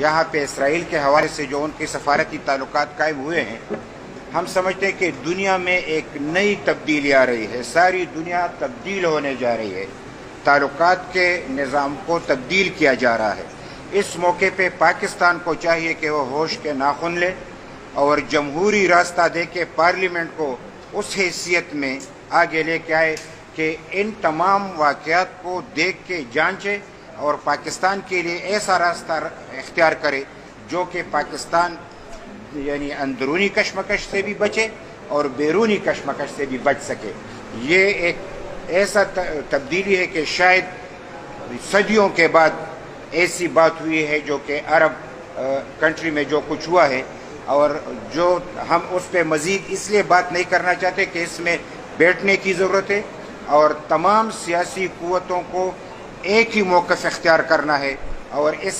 यहाँ पे इसराइल के हवाले से जो उनके सफारती ताल्लुकात कायम हुए हैं, हम समझते हैं कि दुनिया में एक नई तब्दीली आ रही है। सारी दुनिया तब्दील होने जा रही है, ताल्लुकात के निज़ाम को तब्दील किया जा रहा है। इस मौके पे पाकिस्तान को चाहिए कि वह होश के नाखुन ले और जमहूरी रास्ता दे के पार्लियामेंट को उस हैसियत में आगे लेके आए कि इन तमाम वाक़यात को देख के जांचे और पाकिस्तान के लिए ऐसा रास्ता इख्तियार करे जो कि पाकिस्तान यानी अंदरूनी कशमकश से भी बचे और बैरूनी कशमकश से भी बच सके। ये एक ऐसा तब्दीली है कि शायद सदियों के बाद ऐसी बात हुई है जो कि अरब कंट्री में जो कुछ हुआ है, और जो हम उस पर मज़ीद इसलिए बात नहीं करना चाहते कि इसमें बैठने की ज़रूरत है और तमाम सियासी क़ुव्वतों को एक ही मौक़िफ़ इख्तियार करना है और इस